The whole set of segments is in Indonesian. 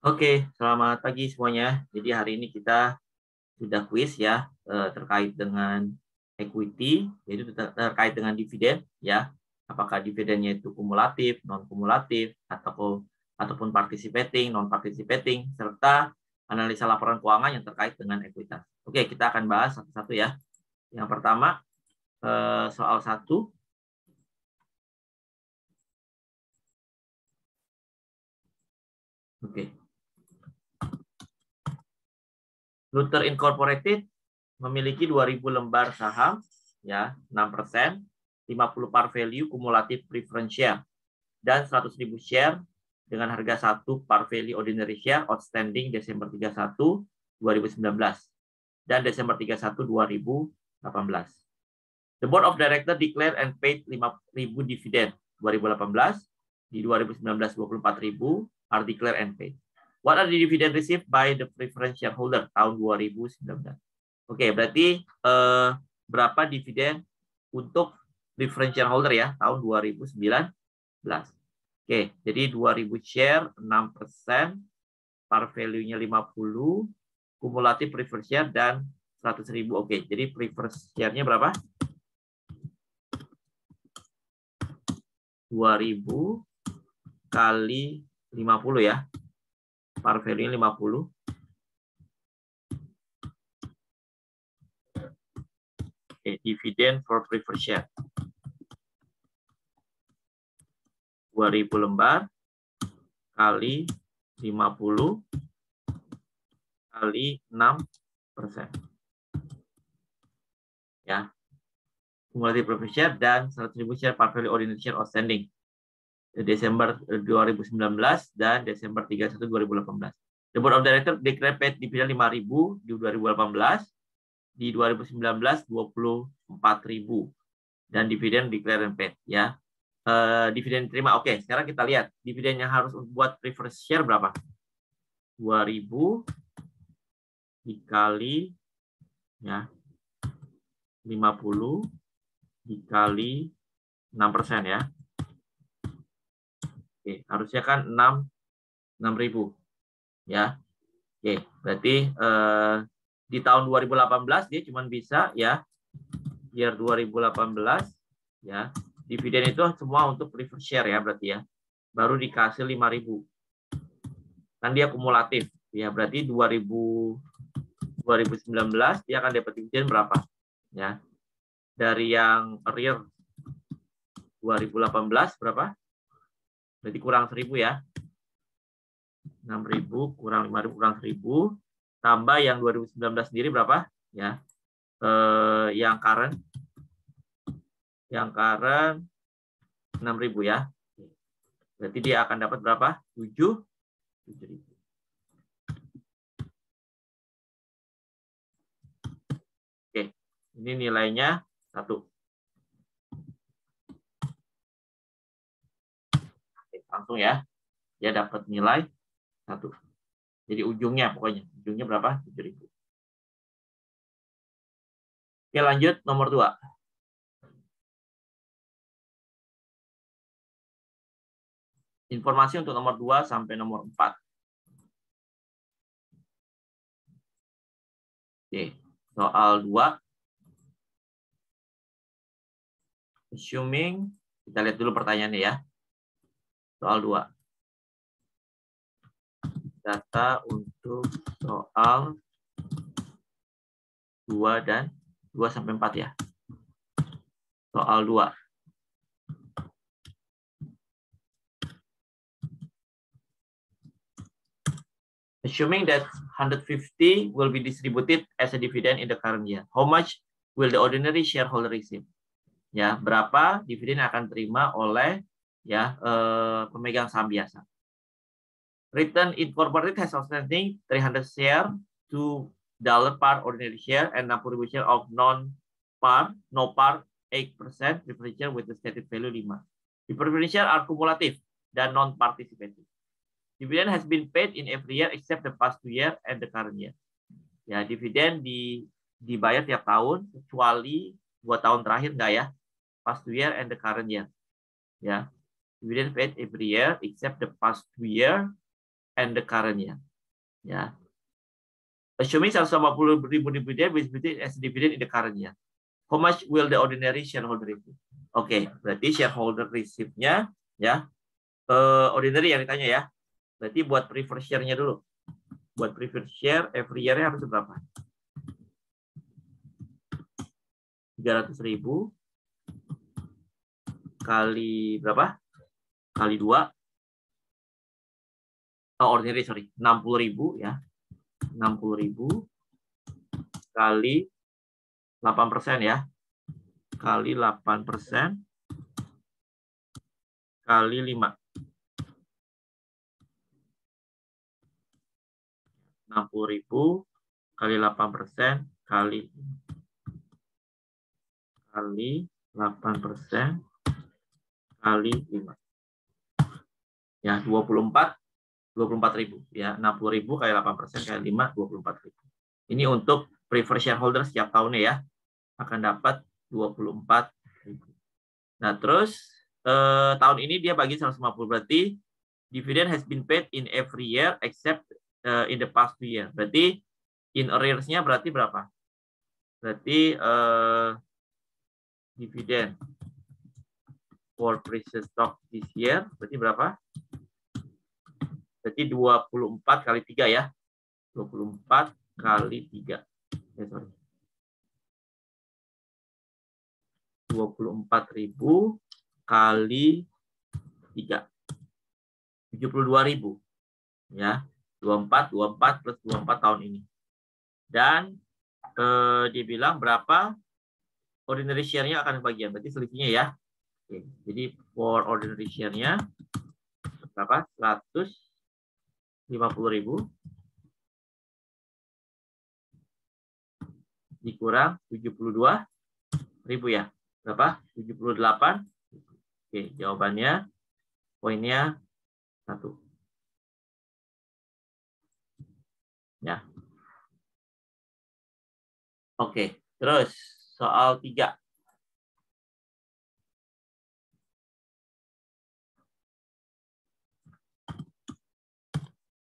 Oke, selamat pagi semuanya. Jadi hari ini kita sudah kuis ya terkait dengan equity, yaitu terkait dengan dividen ya. Apakah dividennya itu kumulatif, non kumulatif, ataupun participating, non participating, serta analisa laporan keuangan yang terkait dengan ekuitas. Oke, kita akan bahas satu-satu ya. Yang pertama soal 1. Oke. Luther Incorporated memiliki 2.000 lembar saham, ya 6%, 50 par value kumulatif preference share, dan 100.000 share dengan harga 1 par value ordinary share outstanding Desember 31, 2019 dan Desember 31, 2018. The Board of Directors declared and paid 5.000 dividend 2018, di 2019 24.000 are declared and paid. What are the dividend received by the preference shareholder tahun 2019? Oke, berarti berapa dividen untuk preference shareholder ya tahun 2019? Oke, jadi 2.000 share 6%, par value-nya 50, kumulatif preference share dan 100.000. Oke, jadi preference share-nya berapa? 2.000 kali 50 ya. Par value 50. Oke, dividen for preferred share. 2.000 lembar kali 50 kali 6%. Ya. Kumulatif preferred share dan 100.000 share par value ordinary share outstanding. Desember 2019 dan Desember 31 2018. The Board of Directors declare paid dividen 5.000 di 2018, di 2019 24.000 dan dividen declare and paid ya. Dividen terima. Oke, sekarang kita lihat dividen yang harus buat preferred share berapa? 2.000 dikali ya 50 dikali 6% ya. Oke, harusnya kan 6.000 ya. Oke, berarti di tahun 2018 dia cuma bisa ya year 2018 ya. Dividen itu semua untuk preferred share ya berarti ya. Baru dikasih 5.000. Kan dia kumulatif ya, berarti 2019 dia akan dapat dividen berapa? Ya. Dari yang real 2018 berapa? Berarti kurang 1.000 ya. 6.000 kurang 5.000 kurang 1.000 tambah yang 2019 sendiri berapa? Ya. Yang current 6.000 ya. Berarti dia akan dapat berapa? 7.000. Oke, ini nilainya 1. Oke, langsung ya. Dia dapat nilai 1. Jadi ujungnya pokoknya. Ujungnya berapa? 7.000. Oke, lanjut nomor 2. Informasi untuk nomor 2 sampai nomor 4. Oke, soal 2. Assuming, kita lihat dulu pertanyaannya ya. Soal 2. Data untuk soal 2 dan 2 sampai 4 ya. Soal 2. Assuming that 150 will be distributed as a dividend in the current year, how much will the ordinary shareholder receive? Ya, berapa dividen akan terima oleh ya pemegang saham biasa? Return Incorporated has outstanding 300 share, $2 par ordinary share, and 60.000 share of no par 8% preferred share with the stated value 5. The preferred share are cumulative dan non-participative. Dividend has been paid in every year except the past 2 years and the current year. Ya, dividen dibayar tiap tahun kecuali 2 tahun terakhir enggak ya? Past 2 year and the current year. Ya. Dividend paid every year except the past 2 year and the current year. Ya. Assuming 180.000 dividend with as dividend in the current year. How much will the ordinary shareholder receive? Oke, berarti shareholder receive-nya ya. Ordinary yang ditanya ya. Berarti buat preferred share-nya dulu. Buat preferred share every year-nya harus berapa? 300.000 kali berapa? Kali 2. Ordinary, sorry. 60.000 ya. 60.000 kali 8% ya. Kali 8% kali 5. 60.000 kali 8% kali 8% kali 5. Ya, 24.000 ya. 60.000 kali 8% kali 5, 24.000. Ini untuk preferred shareholder setiap tahunnya ya. Akan dapat 24.000. Nah, terus tahun ini dia bagi 150, berarti dividend has been paid in every year except in the past 2 years. Berarti in arrears-nya berarti berapa? Berarti dividend for previous stock this year berarti berapa? Berarti 24 kali 3 ya. 24 kali 3. Sorry. 24.000 kali 3. 72.000. Ya. 24 plus 24 tahun ini. Dan dia bilang berapa ordinary share-nya akan bagian. Berarti selisihnya ya. Oke. Jadi for ordinary share-nya berapa? 150.000 dikurang 72.000 ya. Berapa? 78. Oke, jawabannya poinnya 1. Ya. Oke, terus soal 3.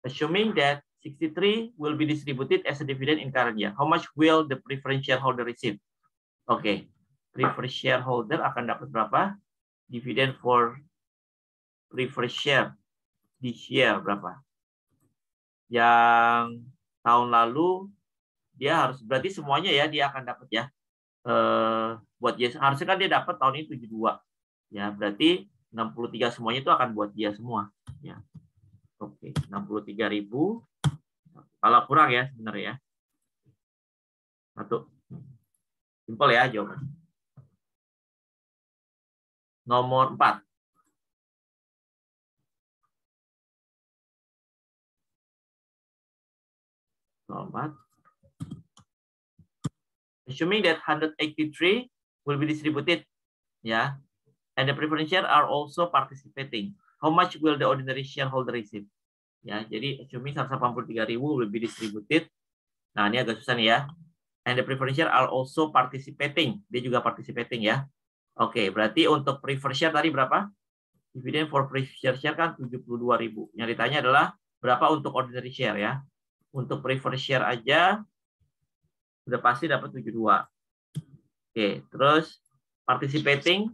Assuming that 63 will be distributed as a dividend in current year, how much will the preferred shareholder receive? Oke, preferred shareholder akan dapat berapa? Dividend for preferred share this year berapa? Yang tahun lalu dia harus, berarti semuanya ya dia akan dapat ya. Buat dia harusnya kan dia dapat tahun ini 72. Ya, berarti 63 semuanya itu akan buat dia semua ya. Oke, 63.000. Kalau kurang ya sebenarnya ya. 1. Simpel ya jawaban. Nomor 4. Nomor 4. Assuming that 183 will be distributed ya, and the preferred share are also participating. How much will the ordinary shareholder receive? Ya, jadi assuming 183.000 will be distributed. Nah, ini agak susah nih ya. And the preferred share are also participating. Dia juga participating ya. Oke, berarti untuk preferred share tadi berapa? Dividend for preferred share kan 72.000. Yang ditanya adalah berapa untuk ordinary share ya. Untuk preferred share aja udah pasti dapat 72. Oke, terus participating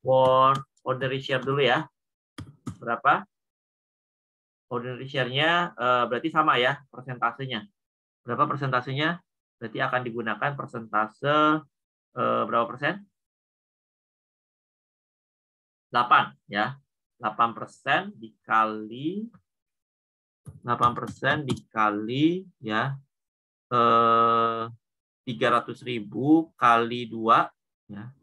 for ordinary share dulu ya. Berapa? Ordinary share-nya berarti sama ya persentasenya. Berapa persentasenya? Berarti akan digunakan persentase berapa persen? 8 ya. 8% dikali 8% dikali ya 300.000 kali 2 ya.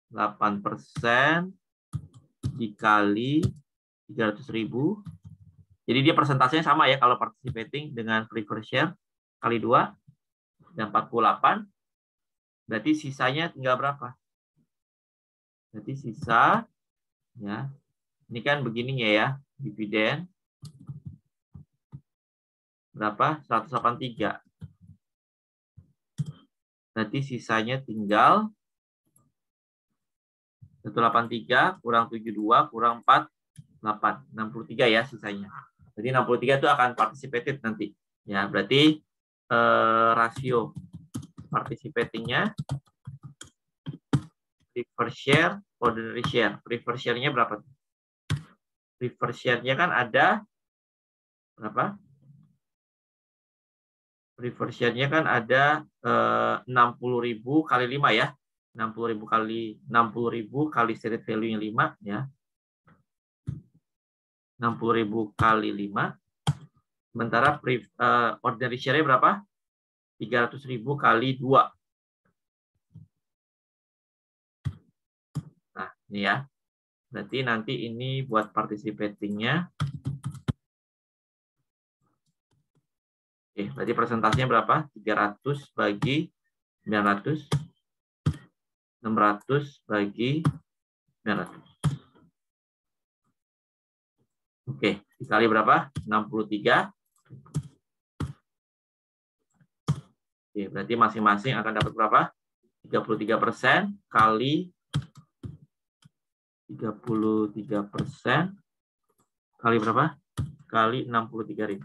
8% dikali 300.000. Jadi dia persentasenya sama ya kalau participating dengan preferred share kali 2 dan 48. Berarti sisanya tinggal berapa? Berarti sisa ya. Ini kan begininya ya, dividen berapa? 183. Berarti sisanya tinggal 183 kurang 72 kurang 48. 63 ya sisanya. Jadi 63 itu akan participated nanti. Ya, berarti rasio participatingnya preferred share, ordinary share. Preferred share-nya berapa? Preferred share-nya kan ada berapa? Preferred share-nya kan ada 60.000 kali 5 ya. 60.000 kali street value-nya 5 ya. 60.000 kali 5. Sementara ordinary share-nya berapa? 300.000 kali 2. Nah, ini ya. Berarti nanti ini buat participating-nya. Oke, berarti presentasinya berapa? 300 bagi 900. 600 bagi 900. Oke, dikali berapa? 63. Oke, berarti masing-masing akan dapat berapa? 33% kali 33% kali berapa? Kali 63.000.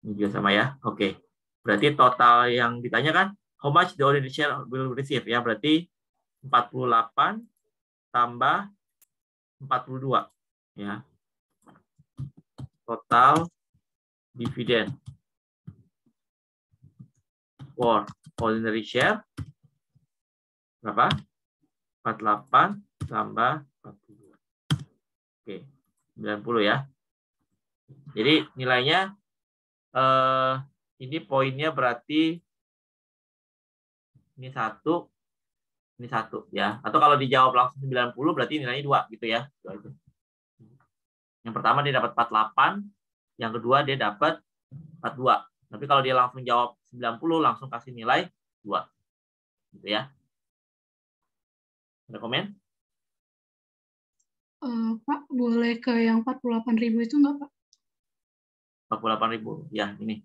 Ini juga sama ya. Oke. Berarti total yang ditanyakan, how much the ordinary share will receive ya. Berarti 48 tambah 42 ya. Total dividen for ordinary share berapa? 48 tambah 42. Oke, 90 ya. Jadi nilainya ini poinnya berarti ini 1 ya. Atau kalau dijawab langsung 90 berarti nilainya 2 gitu ya. Yang pertama dia dapat 48, yang kedua dia dapat 42. Tapi kalau dia langsung jawab 90 langsung kasih nilai 2. Gitu ya. Ada komen? Pak, boleh ke yang 48.000 itu nggak, Pak? 48.000. Ya, ini.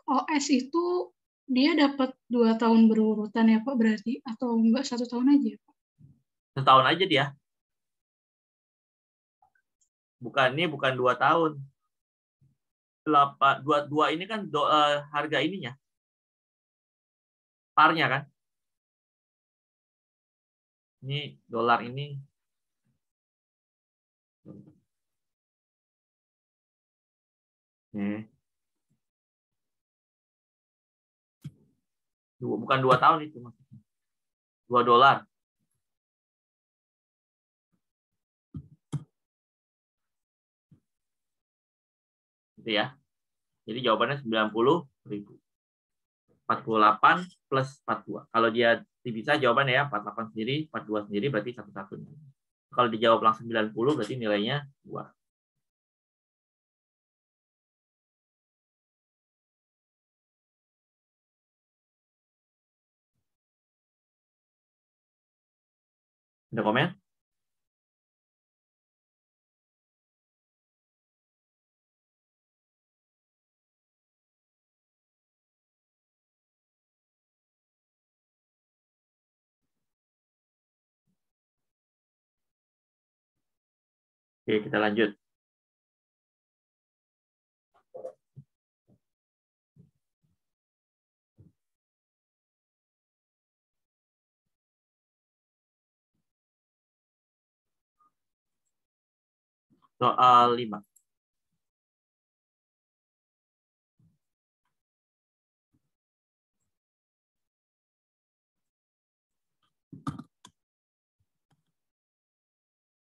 OS itu dia dapat 2 tahun berurutan ya, Pak, berarti? Atau enggak 1 tahun aja, Pak? 1 tahun aja dia. Ini bukan 2 tahun. 2 ini kan harga ininya. Parnya kan. Ini dolar ini. Bukan 2 tahun itu maksudnya. $2. Gitu ya. Jadi jawabannya 90.000. 48 plus 42. Kalau dia bisa jawabannya ya 48 sendiri, 42 sendiri berarti satu-satu. Kalau dijawab langsung 90 berarti nilainya 2. Ada komen? Oke, kita lanjut. Soal 5.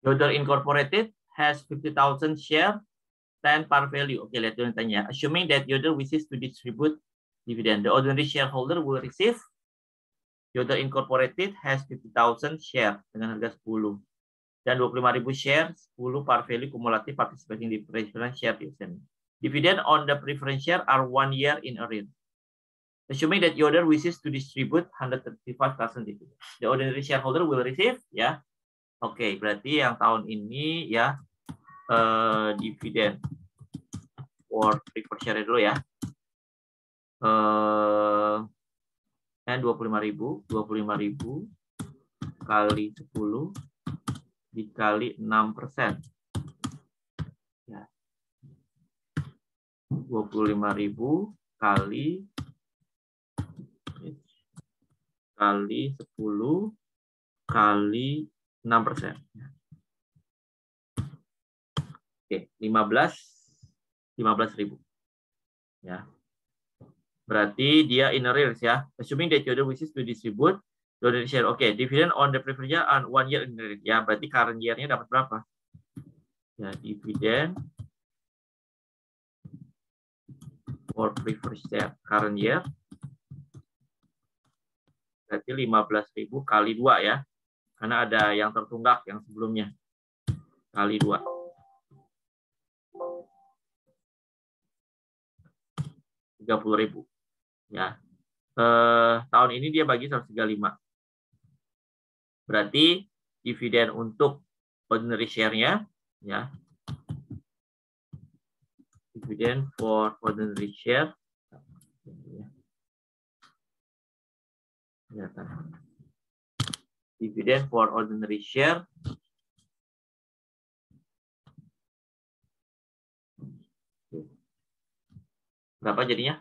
Yodel Incorporated has 50,000 share 10 par value. Oke, lihat dulu tanya. Assuming that Yodel wishes to distribute dividend, the ordinary shareholder will receive. Yodel Incorporated has 50,000 share dengan harga 10 dan 25.000 share 10 par value kumulatif participating di preference share dividend. Dividend on the preference share are 1 year in arrears. Assuming that Yodel wishes to distribute 135,000 dividend, the ordinary shareholder will receive ya. Oke, berarti yang tahun ini ya dividen for preferred share dulu ya. 25.000 kali 10 dikali 6%. Ya. 25.000 kali 10 kali 6%. Oke, 15.000. Ya. Berarti dia in arrears ya. Assuming that you wishes to distribute the share. Oke, dividend on the previous year and 1 year in arrears. Ya, berarti current year-nya dapat berapa? Ya, dividen for previous year current year. Berarti 15.000 kali 2 ya. Karena ada yang tertunggak yang sebelumnya. Kali 2. 30.000. Ya. Tahun ini dia bagi 135. Berarti dividen untuk ordinary share-nya ya. Dividen for ordinary share. Dividen for ordinary share berapa jadinya?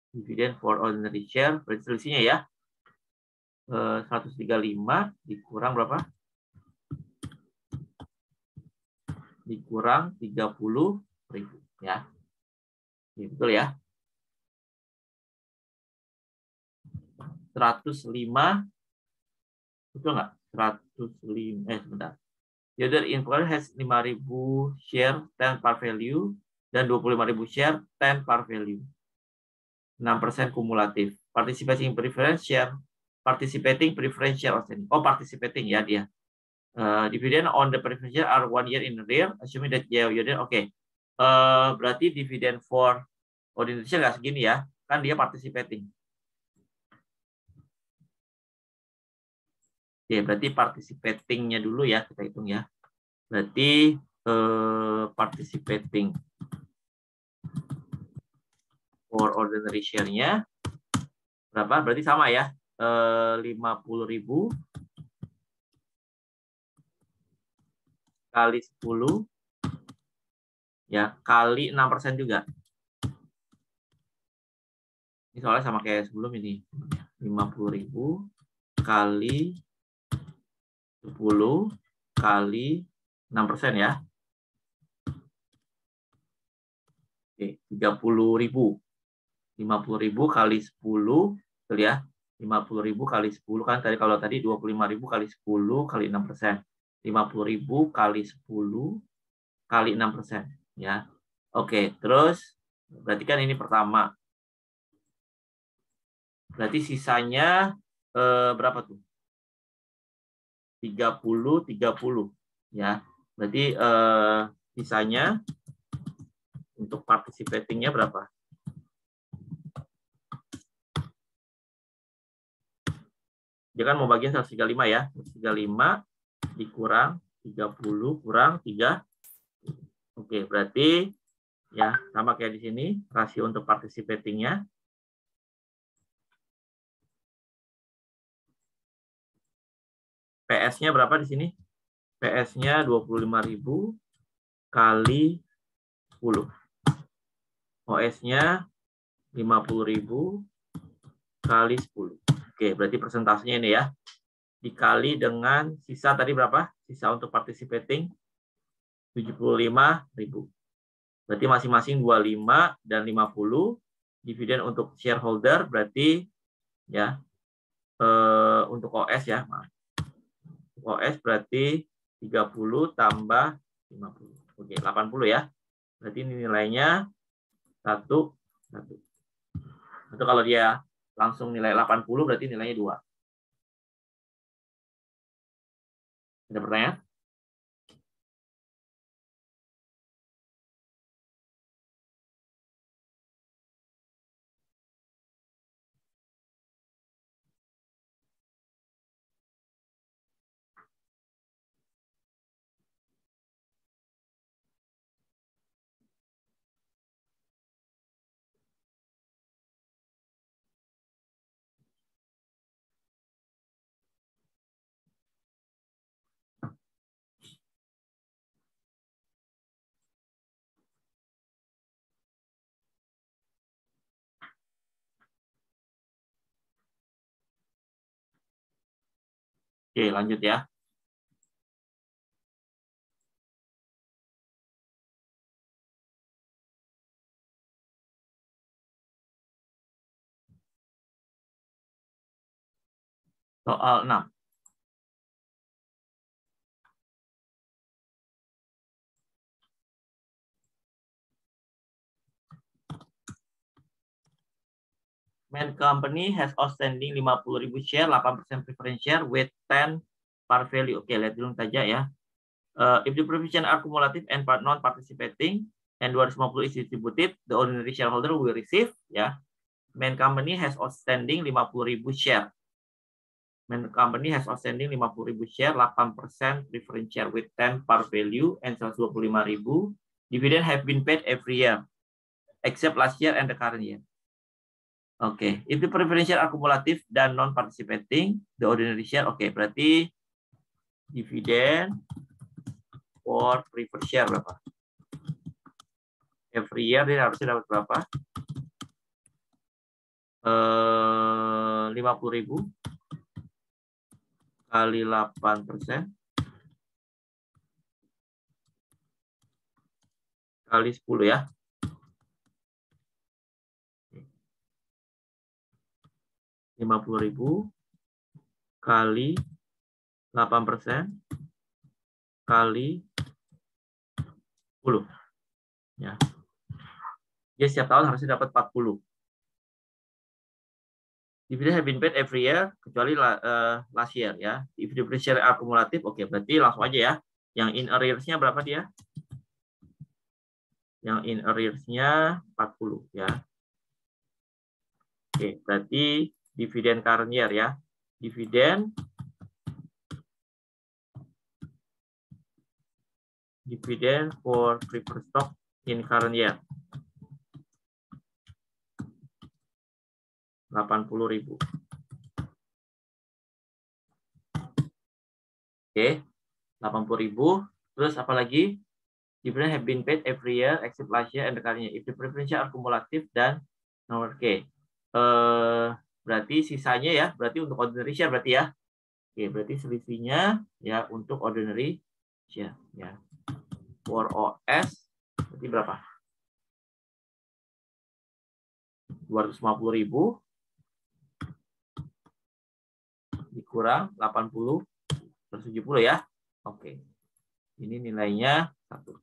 Dividen for ordinary share, berarti selisihnya ya 135 dikurang berapa? Dikurang 30.000 ya. Ini betul ya. 105 betul nggak? 105 sebentar. The other employer has 5.000 share 10 par value dan 25.000 share 10 par value. 6% kumulatif. Participating preference share, participating preference share outstanding. Oh, participating ya dia. Dividend on the preference share are 1 year in arrears, assuming that oke. Berarti dividend for ordinary share nggak segini ya, kan dia participating. Oke, berarti participating-nya dulu ya, kita hitung ya. Berarti participating for ordinary share-nya berapa? Berarti sama ya, 50.000 kali 10 ya, kali 6% juga. Ini soalnya sama kayak sebelum ini. 50.000 kali 10 kali 6% ya. Oke, 30.000. 50.000 kali 10, betul ya. 50.000 kali 10 kan tadi, kalau tadi 25.000 kali 10 kali 6%. 50.000 kali 10 kali 6% ya. Oke, terus berarti kan ini pertama. Berarti sisanya berapa tuh? 30 ya. Berarti sisanya untuk participating-nya berapa? Dia kan mau bagian 135 ya. 135 dikurang 30 kurang 3. Oke, berarti ya sama kayak di sini, rasio untuk participating-nya. PS-nya berapa di sini? PS-nya 25.000 kali 10. OS-nya 50.000 kali 10. Oke, berarti persentasenya ini ya. Dikali dengan sisa tadi berapa? Sisa untuk participating 75.000. Berarti masing-masing 25 dan 50. Dividen untuk shareholder berarti ya untuk OS ya, maaf. OS berarti 30 tambah 50. Oke, 80 ya. Berarti ini nilainya 1. Itu kalau dia langsung nilai 80 berarti nilainya 2. Ada pertanyaan? Oke, lanjut ya. Soal 6. Main company has outstanding 50.000 share, 8% preference share with 10 par value. Oke, lihat dulu saja ya. If the preference are cumulative and non-participating and 250 is distributed, the ordinary shareholder will receive ya. Main company has outstanding 50.000 share. Main company has outstanding 50.000 share, 8% preference share with 10 par value and 125.000. Dividend have been paid every year except last year and the current year. Oke, if the preference share akumulatif dan non-participating, the ordinary share, oke, berarti dividen for preferred share berapa? Every year dia harusnya dapat berapa? 50.000 kali 8% kali 10 ya. $50.000 kali 8% kali 10 ya. Dia setiap tahun harusnya dapat 40. Dividend have been paid every year kecuali last year ya. If the preferred share akumulatif, oke, berarti langsung aja ya. Yang in arrears-nya berapa dia? Yang in arrears-nya 40 ya. Oke, berarti dividen current year ya. Dividen for preferred stock in current year. 80.000. Oke, 80.000. Terus apa lagi? Dividend have been paid every year except last year and the current year. If the preference are cumulative dan nomor K. Berarti sisanya ya, berarti untuk ordinary share berarti ya. Oke, berarti selisihnya ya untuk ordinary share ya. For OS berarti berapa? 250.000 dikurang 80 per 70 ya. Oke. Ini nilainya 1.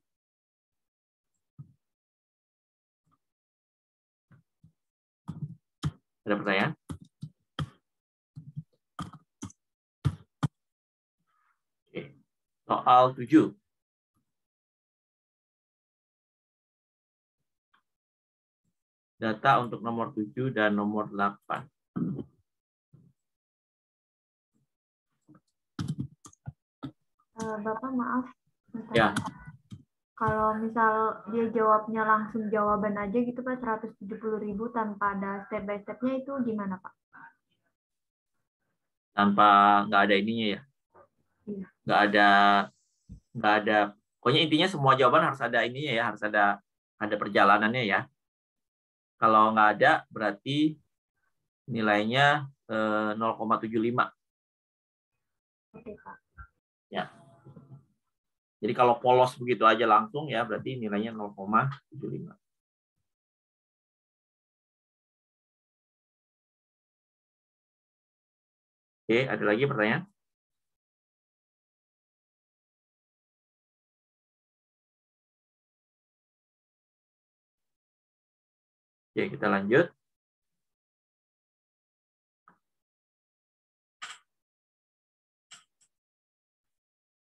Ada pertanyaan? Oke. Soal 7. Data untuk nomor 7 dan nomor 8. Bapak maaf. Ya. Kalau misal dia jawabnya langsung jawaban aja gitu Pak, 170.000 tanpa ada step by step-nya itu gimana Pak? Tanpa nggak ada ininya ya? Iya. Nggak ada. Pokoknya intinya semua jawaban harus ada ininya ya, harus ada perjalanannya ya. Kalau nggak ada berarti nilainya 0,75. Oke Pak. Ya. Jadi kalau polos begitu aja langsung ya berarti nilainya 0,75. Oke, ada lagi pertanyaan? Oke, kita lanjut.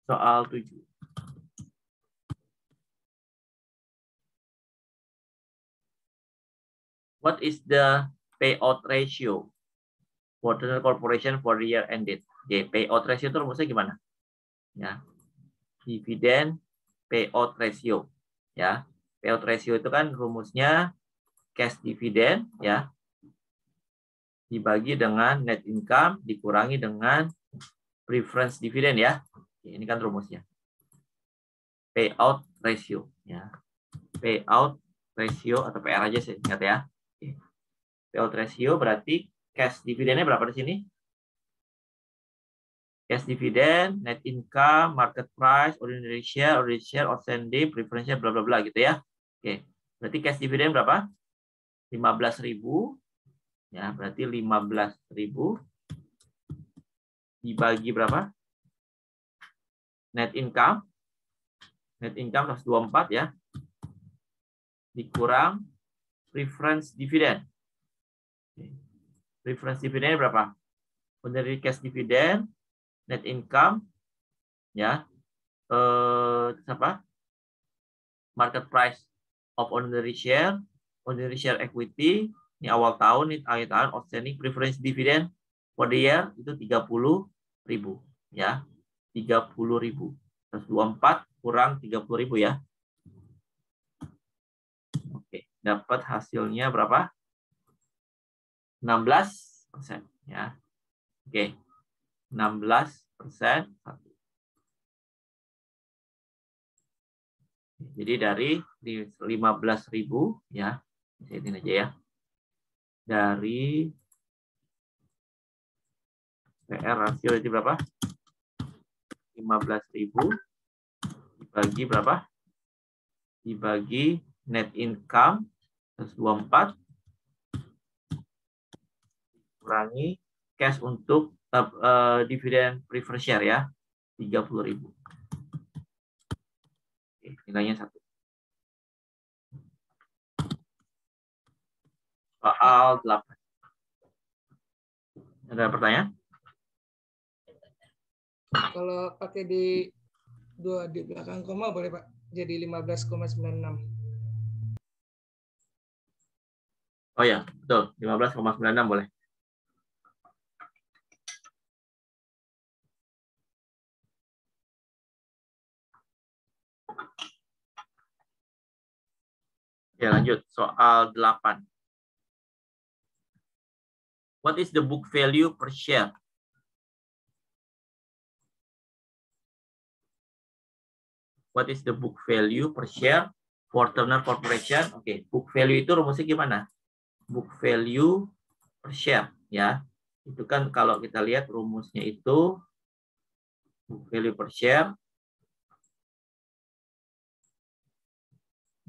Soal 7. What is the payout ratio for the corporation for the year ended? Oke, payout ratio itu rumusnya gimana? Ya. Dividen payout ratio. Ya. Payout ratio itu kan rumusnya cash dividend ya. Dibagi dengan net income dikurangi dengan preference dividend ya. Ini kan rumusnya. Payout ratio ya. Payout ratio atau PR aja sih ingat ya. Payout ratio berarti cash dividennya berapa di sini? Cash dividend, net income, market price, ordinary share, outstanding, preferential, bla bla bla gitu ya. Oke, berarti cash dividend berapa? 15.000. Ya, berarti 15.000 dibagi berapa? Net income 124 ya. Dikurang preference dividend. Preference dividend berapa? Ordinary cash dividend, net income, ya, apa? Market price of ordinary share equity, ini awal tahun, ini akhir tahun, outstanding preference dividend for the year itu 30.000, ya, 30.000. 124 kurang 30.000 ya. Oke, dapat hasilnya berapa? 16% ya. Oke. 16%. Jadi dari 15.000 ya. Ini aja ya. Dari PR rasio itu berapa? 15.000 dibagi berapa? Dibagi net income 124 kurangi cash untuk dividen preferred share ya 30.000. Oke, nilainya 1. Soal 8. Ada pertanyaan? Kalau pakai di belakang koma boleh Pak? Jadi 15,96. Oh ya, betul. 15,96 boleh. Ya, lanjut. Soal 8. What is the book value per share? What is the book value per share for Turner Corporation? Oke, book value itu rumusnya gimana? Book value per share ya. Itu kan kalau kita lihat rumusnya itu book value per share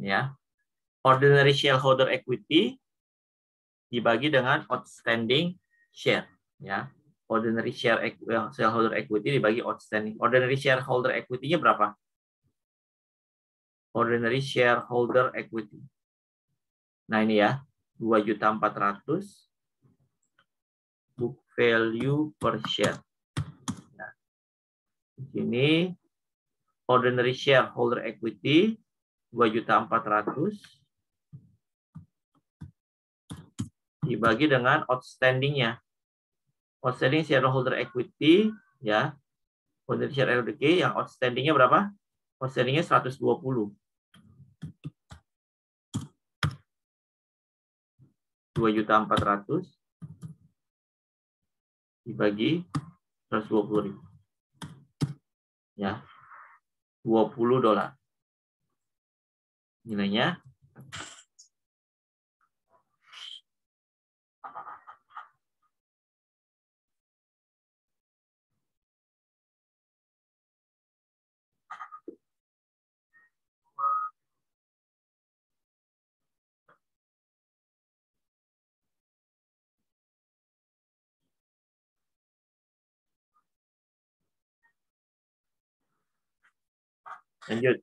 ya. Ordinary shareholder equity dibagi dengan outstanding share ya. Ordinary shareholder equity dibagi outstanding. Ordinary shareholder equity-nya berapa? Ordinary shareholder equity. Nah, ini ya. 2.400.000 book value per share. Nah, di sini ordinary shareholder equity 2.400.000 dibagi dengan outstanding-nya. Outstanding shareholder equity ya. Ordinary shareholder equity yang outstanding-nya berapa? Outstanding-nya 120. 2.400.000 dibagi 120.000. Ya. $20. Nilainya lanjut.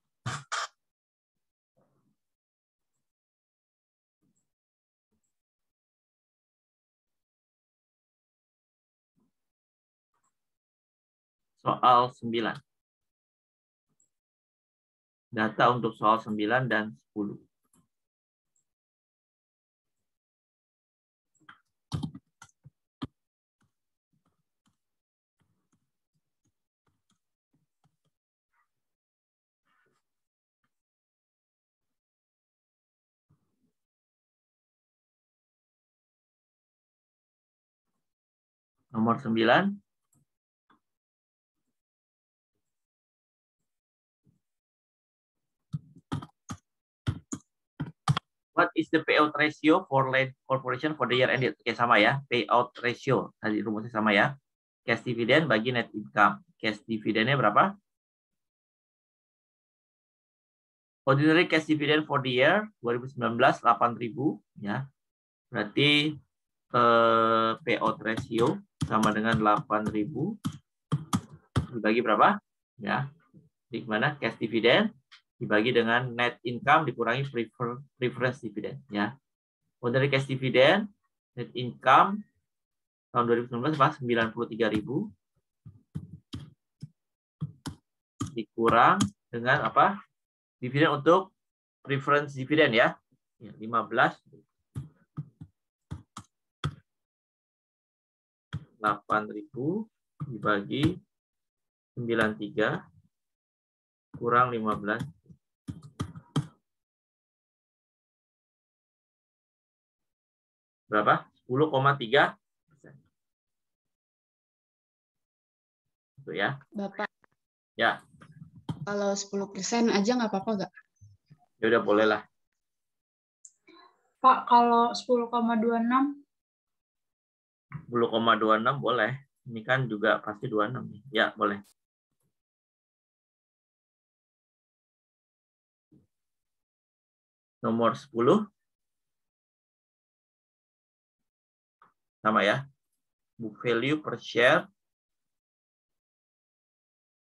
Soal 9. Data untuk soal 9 dan 10. Nomor 9. What is the payout ratio for land corporation for the year ended? Oke, sama ya. Payout ratio. Tadi rumusnya sama ya. Cash dividend bagi net income. Cash dividennya berapa? Ordinary cash dividend for the year 2019 8.000 ya. Berarti payout ratio sama dengan 8.000 dibagi berapa? Ya. Di mana cash dividend dibagi dengan net income dikurangi preference dividend ya. Ordinary cash dividend net income tahun 2019 pas 93.000 dikurang dengan apa? Dividen untuk preference dividen ya. 15 8.000 dibagi 93 kurang 15. Berapa? 10,3%. Itu ya. Bapak, Ya. kalau 10% aja nggak apa-apa nggak? Ya udah boleh lah. Pak, kalau 10,26? 10,26 boleh. Ini kan juga pasti 26 nih. Ya, boleh. Nomor 10. Sama ya. Book value per share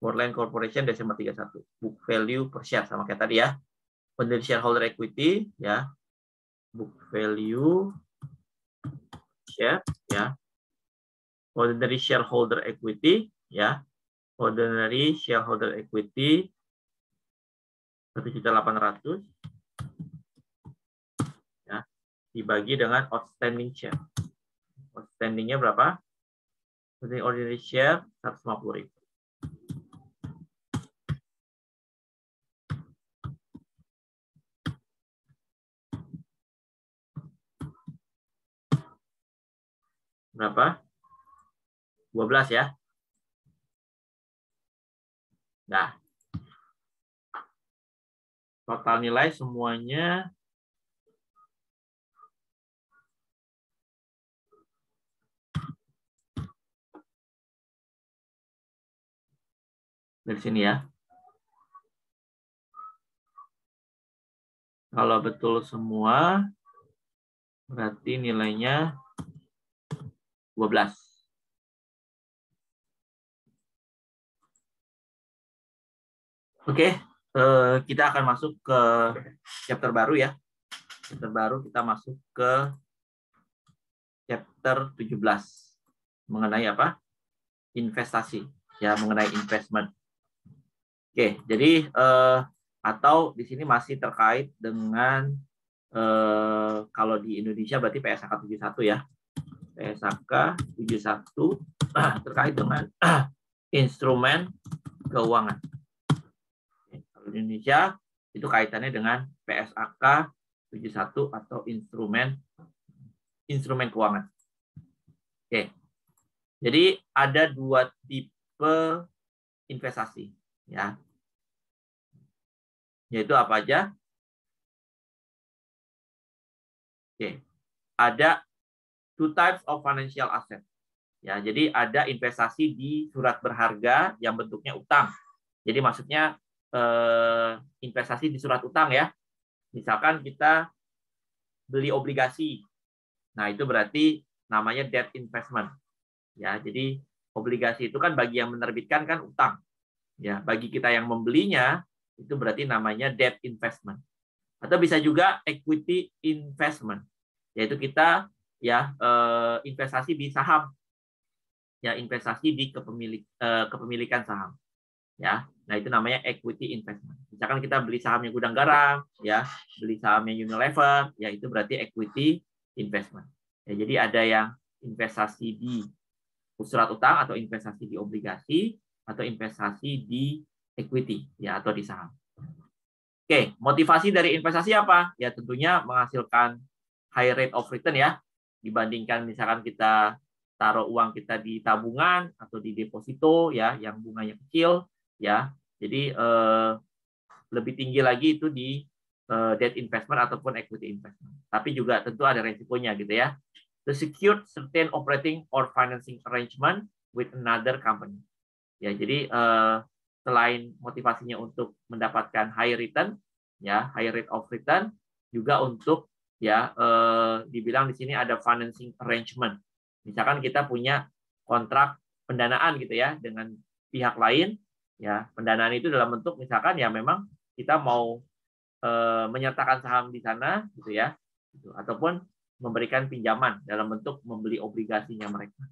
Worldline Corporation Desember 31. Book value per share sama kayak tadi ya. Pendiri shareholder equity ya. Book value share ya. Ordinary shareholder equity ya. Ordinary shareholder equity 1.800.000 ya. Dibagi dengan outstanding share. Outstandingnya berapa? Ordinary share 150.000. Berapa? 12 ya. Nah. Total nilai semuanya dari sini ya. Kalau betul semua berarti nilainya 12. Oke, kita akan masuk ke chapter baru ya. Chapter baru kita masuk ke chapter 17. Mengenai apa? Investasi. Ya, mengenai investment. Oke, jadi atau di sini masih terkait dengan kalau di Indonesia berarti PSAK 71 ya. PSAK 71 terkait dengan instrumen keuangan. Kalau di Indonesia itu kaitannya dengan PSAK 71 atau instrumen keuangan. Oke. Jadi ada dua tipe investasi ya. Yaitu apa aja? Oke. Ada two types of financial asset. Ya, jadi ada investasi di surat berharga yang bentuknya utang. Jadi maksudnya investasi di surat utang ya. Misalkan kita beli obligasi. Nah, itu berarti namanya debt investment. Ya, jadi obligasi itu kan bagi yang menerbitkan kan utang. Ya, bagi kita yang membelinya itu berarti namanya debt investment. Atau bisa juga equity investment. Yaitu kita ya investasi di saham. Ya, investasi di kepemilikan saham. Ya. Nah, itu namanya equity investment. Misalkan kita beli sahamnya Gudang Garam, ya, beli sahamnya Unilever, ya itu berarti equity investment. Ya, jadi ada yang investasi di surat utang atau investasi di obligasi atau investasi di equity, ya, atau di saham. Oke, motivasi dari investasi apa? Ya, tentunya menghasilkan high rate of return ya, dibandingkan misalkan kita taruh uang kita di tabungan atau di deposito ya, yang bunganya kecil ya. Jadi lebih tinggi lagi itu di debt investment ataupun equity investment. Tapi juga tentu ada resikonya gitu ya. To secure certain operating or financing arrangement with another company. Ya, jadi selain motivasinya untuk mendapatkan high return, ya, high rate of return, juga untuk ya dibilang di sini ada financing arrangement. Misalkan kita punya kontrak pendanaan gitu ya dengan pihak lain, ya pendanaan itu dalam bentuk misalkan ya memang kita mau menyertakan saham di sana gitu ya, gitu. Ataupun memberikan pinjaman dalam bentuk membeli obligasinya mereka.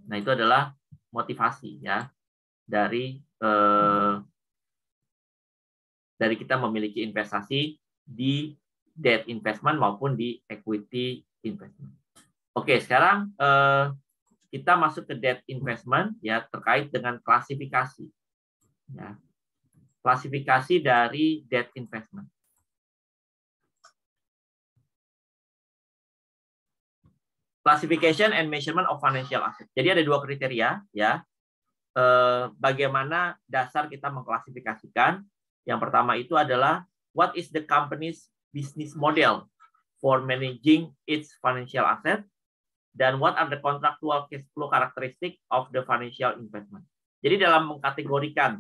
Nah itu adalah motivasi ya dari kita memiliki investasi di debt investment maupun di equity investment. Oke, sekarang kita masuk ke debt investment ya terkait dengan klasifikasi. Ya. Klasifikasi dari debt investment. Classification and measurement of financial assets. Jadi ada dua kriteria ya. Bagaimana dasar kita mengklasifikasikan. Yang pertama itu adalah what is the company's business model for managing its financial asset, dan what are the contractual cash flow characteristic of the financial investment. Jadi dalam mengkategorikan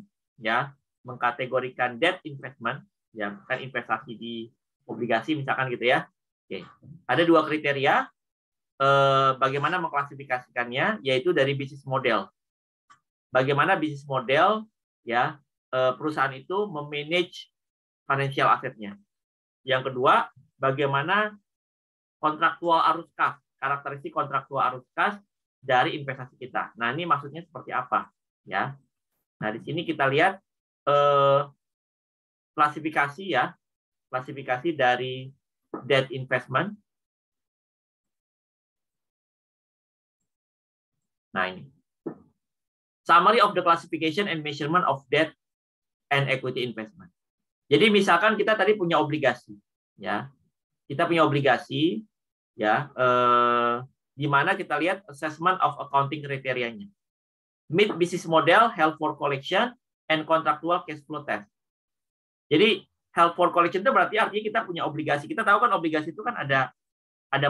debt investment, ya bukan investasi di obligasi misalkan gitu ya. Oke. Ada dua kriteria bagaimana mengklasifikasikannya, yaitu dari bisnis model. Bagaimana bisnis model ya perusahaan itu memanage financial assetnya. Yang kedua, bagaimana kontraktual arus kas, karakteristik kontraktual arus kas dari investasi kita. Nah, ini maksudnya seperti apa? Ya. Nah, di sini kita lihat klasifikasi ya, klasifikasi dari debt investment. Nah, ini. Summary of the classification and measurement of debt and equity investment. Jadi misalkan kita tadi punya obligasi, ya, kita punya obligasi, ya, di mana kita lihat assessment of accounting kriterianya, meet business model, held for collection, and contractual cash flow test. Jadi held for collection itu berarti artinya kita punya obligasi. Kita tahu kan obligasi itu kan ada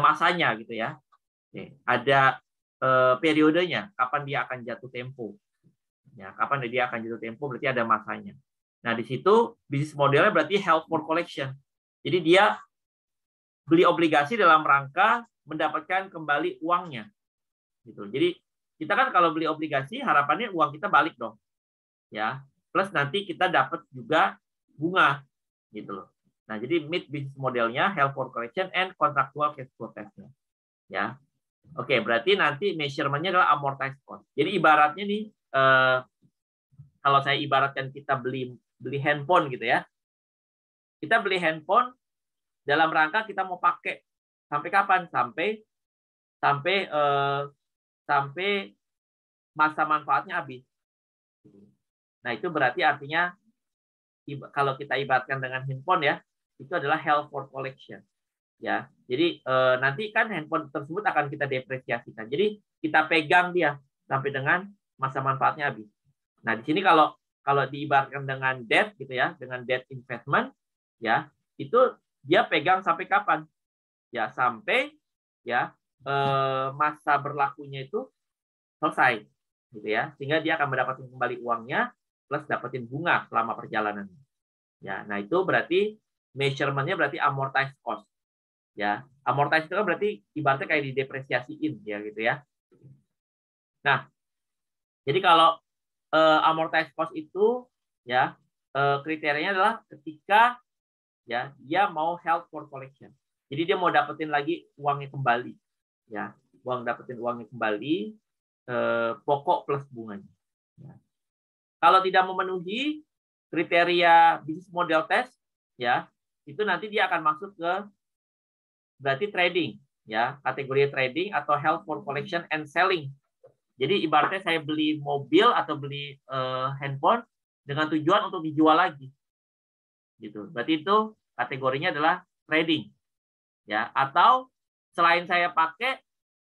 masanya gitu ya, ada periodenya, kapan dia akan jatuh tempo, ya, kapan dia akan jatuh tempo berarti ada masanya. Nah, di situ bisnis modelnya berarti held for collection. Jadi dia beli obligasi dalam rangka mendapatkan kembali uangnya. Gitu. Jadi kita kan kalau beli obligasi harapannya uang kita balik dong. Ya. Plus nanti kita dapat juga bunga gitu loh. Nah, jadi meet business modelnya, held for collection and contractual cash flow test-nya. Ya. Oke, berarti nanti measurement-nya adalah amortized cost. Jadi ibaratnya nih kalau saya ibaratkan kita beli handphone gitu ya. Kita beli handphone dalam rangka kita mau pakai sampai kapan? Sampai masa manfaatnya habis. Nah, itu berarti artinya kalau kita ibaratkan dengan handphone ya, itu adalah held for collection. Ya. Jadi nanti kan handphone tersebut akan kita depresiasikan. Jadi kita pegang dia sampai dengan masa manfaatnya habis. Nah, di sini kalau diibaratkan dengan debt gitu ya, dengan debt investment ya, itu dia pegang sampai kapan? Ya, sampai ya masa berlakunya itu selesai gitu ya. Sehingga dia akan mendapatkan kembali uangnya plus dapetin bunga selama perjalanannya. Ya, nah itu berarti measurement-nya berarti amortized cost. Ya, amortized itu kan berarti ibaratnya kayak didepresiasiin ya gitu ya. Nah, jadi kalau amortized cost itu ya kriterianya adalah ketika ya dia mau held for collection. Jadi dia mau dapetin lagi uangnya kembali. Ya, dapetin uangnya kembali pokok plus bunganya. Ya. Kalau tidak memenuhi kriteria business model test ya, itu nanti dia akan masuk ke berarti trading ya, kategori trading atau held for collection and selling. Jadi ibaratnya saya beli mobil atau beli handphone dengan tujuan untuk dijual lagi. Gitu. Berarti itu kategorinya adalah trading. Ya, atau selain saya pakai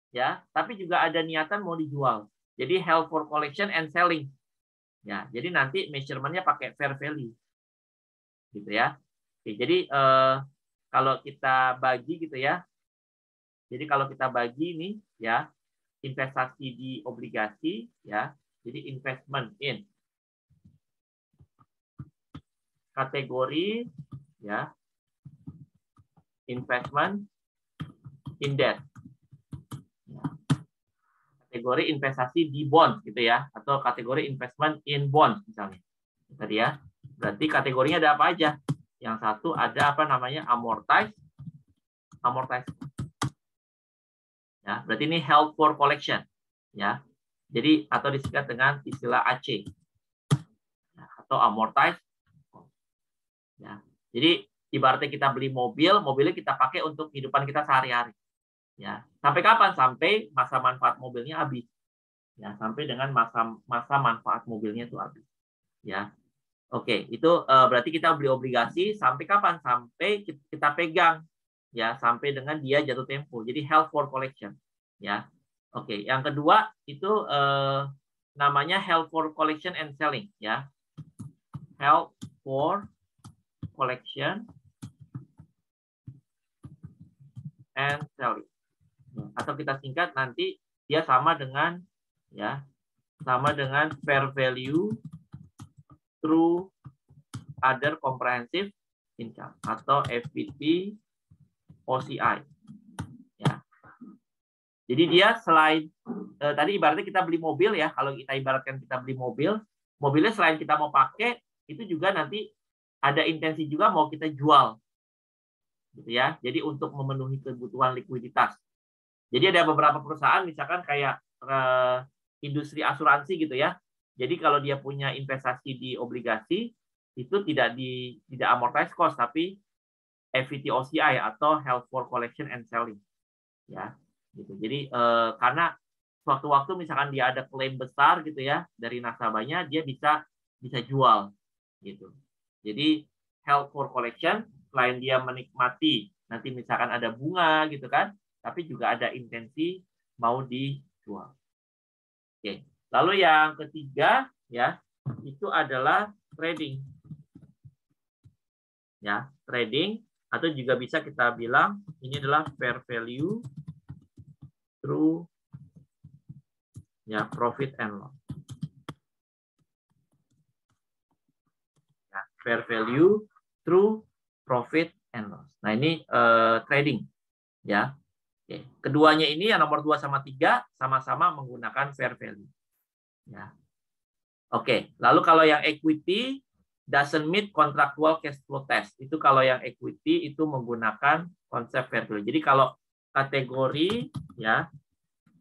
ya, tapi juga ada niatan mau dijual. Jadi held for collection and selling. Ya, jadi nanti measurement-nya pakai fair value. Gitu ya. Oke, jadi kalau kita bagi gitu ya. Jadi kalau kita bagi ini ya, investasi di obligasi, ya. Jadi investment in kategori, ya, investment in debt. Ya. Kategori investasi di bond gitu ya, atau kategori investment in bond misalnya. Tadi ya. Berarti kategorinya ada apa aja? Yang satu ada apa namanya amortize. Ya, berarti ini held for collection, ya. Jadi atau disingkat dengan istilah AC, ya, atau amortize. Ya. Jadi ibaratnya kita beli mobil, mobilnya kita pakai untuk kehidupan kita sehari-hari. Ya. Sampai kapan? Sampai masa manfaat mobilnya habis. Ya, sampai dengan masa manfaat mobilnya itu habis. Ya. Oke, itu berarti kita beli obligasi sampai kapan? Sampai kita pegang. Ya, sampai dengan dia jatuh tempo. Jadi held for collection. Ya. Oke, yang kedua itu namanya held for collection and selling, ya. Held for collection and selling. Atau kita singkat nanti dia sama dengan, ya, sama dengan fair value through other comprehensive income atau FVT OCI. Ya. Jadi dia selain tadi ibaratnya kita beli mobil ya, kalau kita ibaratkan kita beli mobil, mobilnya selain kita mau pakai, itu juga nanti ada intensi juga mau kita jual. Gitu ya. Jadi untuk memenuhi kebutuhan likuiditas. Jadi ada beberapa perusahaan misalkan kayak industri asuransi gitu ya. Jadi kalau dia punya investasi di obligasi itu tidak amortized cost tapi FVT OCI atau held for collection and selling. Ya. Gitu. Jadi karena suatu-waktu misalkan dia ada klaim besar gitu ya dari nasabahnya, dia bisa jual gitu. Jadi held for collection selain dia menikmati nanti misalkan ada bunga gitu kan, tapi juga ada intensi mau dijual. Oke. Lalu yang ketiga ya itu adalah trading. Ya, trading atau juga bisa kita bilang ini adalah fair value through ya profit and loss. Ya, fair value through profit and loss. Nah, ini trading ya. Oke. Keduanya ini yang nomor 2 sama 3 sama-sama menggunakan fair value. Ya. Oke, lalu kalau yang equity doesn't meet contractual cash flow test. Itu kalau yang equity itu menggunakan konsep fair value. Jadi kalau kategori ya,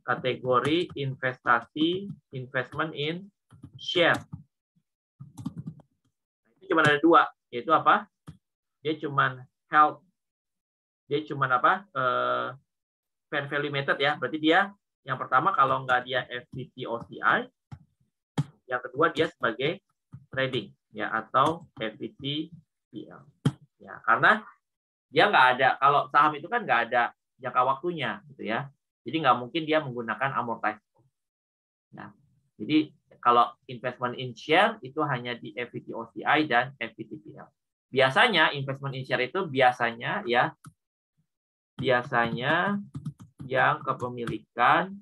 kategori investasi investment in share. Itu cuma ada 2, yaitu apa? Dia cuma held. Dia cuma apa? Fair value method ya. Berarti dia yang pertama kalau nggak dia FVT OCI, yang kedua dia sebagai trading ya atau FVT PL. Ya, karena dia nggak ada, kalau saham itu kan nggak ada jangka waktunya gitu ya. Jadi nggak mungkin dia menggunakan amortized cost. Ya. Jadi kalau investment in share itu hanya di FVT OCI dan FVT PL. Biasanya investment in share itu biasanya yang kepemilikan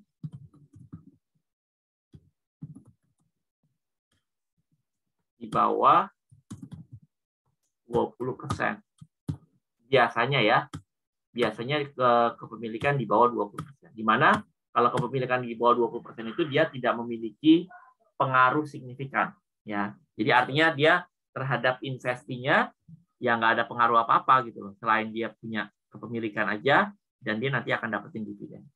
di bawah 20%. Biasanya ya. Biasanya kepemilikan di bawah 20%. Di mana kalau kepemilikan di bawah 20% itu dia tidak memiliki pengaruh signifikan ya. Jadi artinya dia terhadap investinya yang nggak ada pengaruh apa-apa gitu loh. Selain dia punya kepemilikan aja dan dia nanti akan dapetin dividen.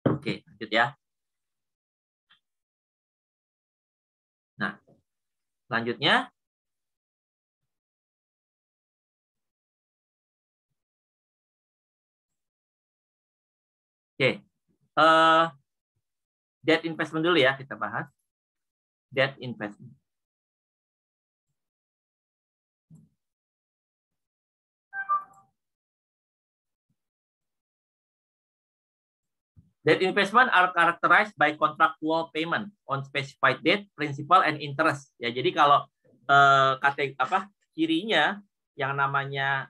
Oke, lanjut ya. Nah, selanjutnya oke. Debt investment dulu ya kita bahas. Debt investment. Debt investment are characterized by contractual payment on specified debt, principal and interest. Ya, jadi kalau cirinya yang namanya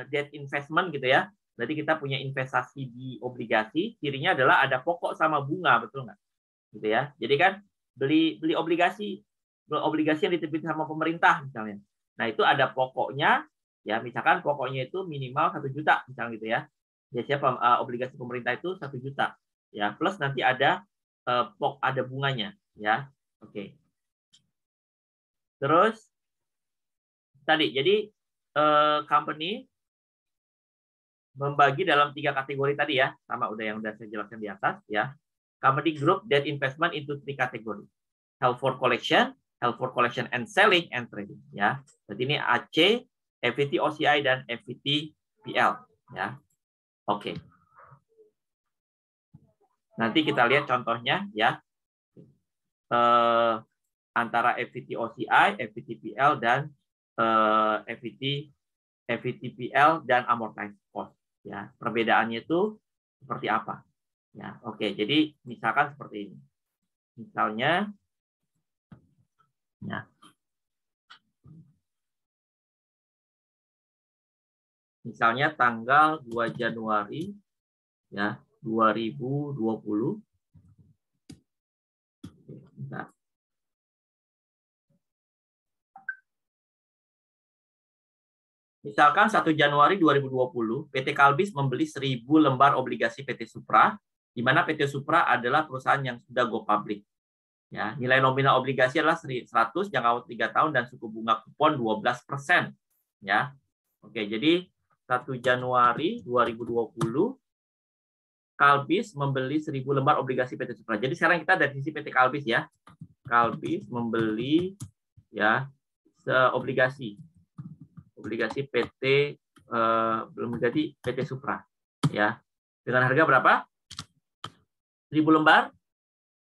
debt investment gitu ya, Berarti kita punya investasi di obligasi, cirinya adalah ada pokok sama bunga, betul nggak? Gitu ya. Jadi kan beli obligasi yang diterbitkan sama pemerintah misalnya. Nah, itu ada pokoknya, ya misalkan pokoknya itu minimal 1 juta misalnya gitu ya. Biasanya obligasi pemerintah itu 1 juta. Ya, plus nanti ada bunganya, ya. Oke. Terus tadi jadi company membagi dalam 3 kategori tadi ya, sama yang udah saya jelaskan di atas ya. Company group debt investment into 3 category. Held for collection and selling and trading ya. Jadi ini AC, FVT OCI dan FVT PL ya. Oke. Nanti kita lihat contohnya ya. Antara FVT OCI, FVT PL dan FVT PL dan amortized cost ya. Perbedaannya itu seperti apa? Ya, oke. Jadi misalkan seperti ini. Misalnya ya. Misalnya tanggal 2 Januari ya, 2020. Bentar. Misalkan 1 Januari 2020, PT Kalbis membeli 1.000 lembar obligasi PT Supra, di mana PT Supra adalah perusahaan yang sudah go public. Ya, nilai nominal obligasi adalah 100, jangka waktu 3 tahun, dan suku bunga kupon 12%. Ya. Oke, jadi 1 Januari 2020, Kalbis membeli 1.000 lembar obligasi PT Supra. Jadi sekarang kita dari sisi PT Kalbis ya. Kalbis membeli ya obligasi PT belum jadi PT Supra ya, dengan harga berapa? 1.000 lembar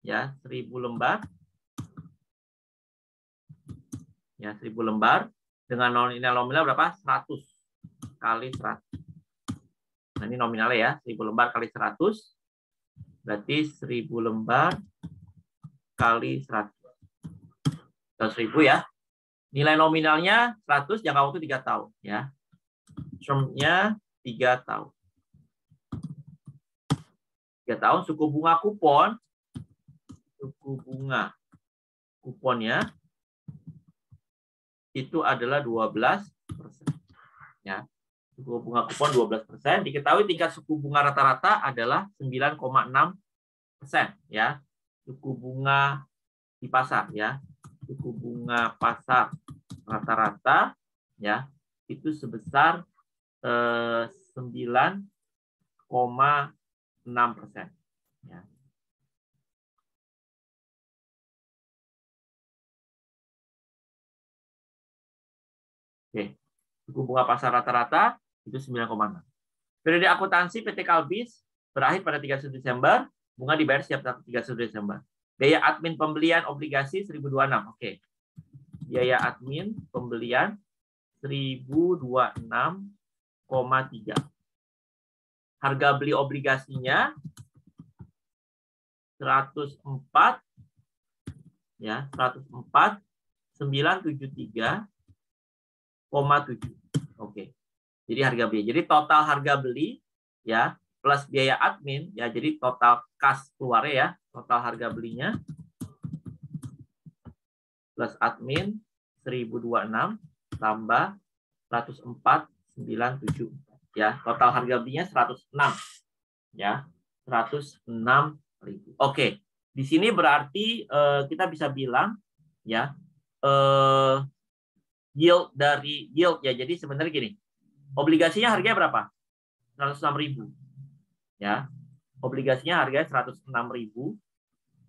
ya, 1.000 lembar ya, 1.000 lembar dengan nominal berapa? 100 kali 100. Nah, ini nominalnya ya, 1.000 lembar kali 100 berarti 1.000 lembar kali 100. 100.000 ya. Nilai nominalnya 100, jangka waktu 3 tahun ya. Term-nya 3 tahun. 3 tahun, suku bunga kuponnya itu adalah 12%. Ya. Suku bunga kupon 12%. Diketahui tingkat suku bunga rata-rata adalah 9,6% ya. Suku bunga di pasar ya. Suku bunga pasar rata-rata ya itu sebesar 9,6% ya. Oke, suku bunga pasar rata-rata itu 9,6. Periode akuntansi PT Kalbis berakhir pada 31 Desember, bunga dibayar setiap 31 Desember. Biaya admin pembelian obligasi 1.026. Oke. Biaya admin pembelian 1.026,3. Harga beli obligasinya 104 ya, 104 973,7. Oke. Jadi harga beli. Jadi total harga beli ya plus biaya admin ya, jadi total kas keluar ya, total harga belinya plus admin 1.026 tambah 104,974 ya, total harga belinya 106 ya, 106.000. Oke, di sini berarti kita bisa bilang ya yield ya, jadi sebenarnya gini, obligasinya harganya berapa? 106.000 ya, obligasinya harganya 106.000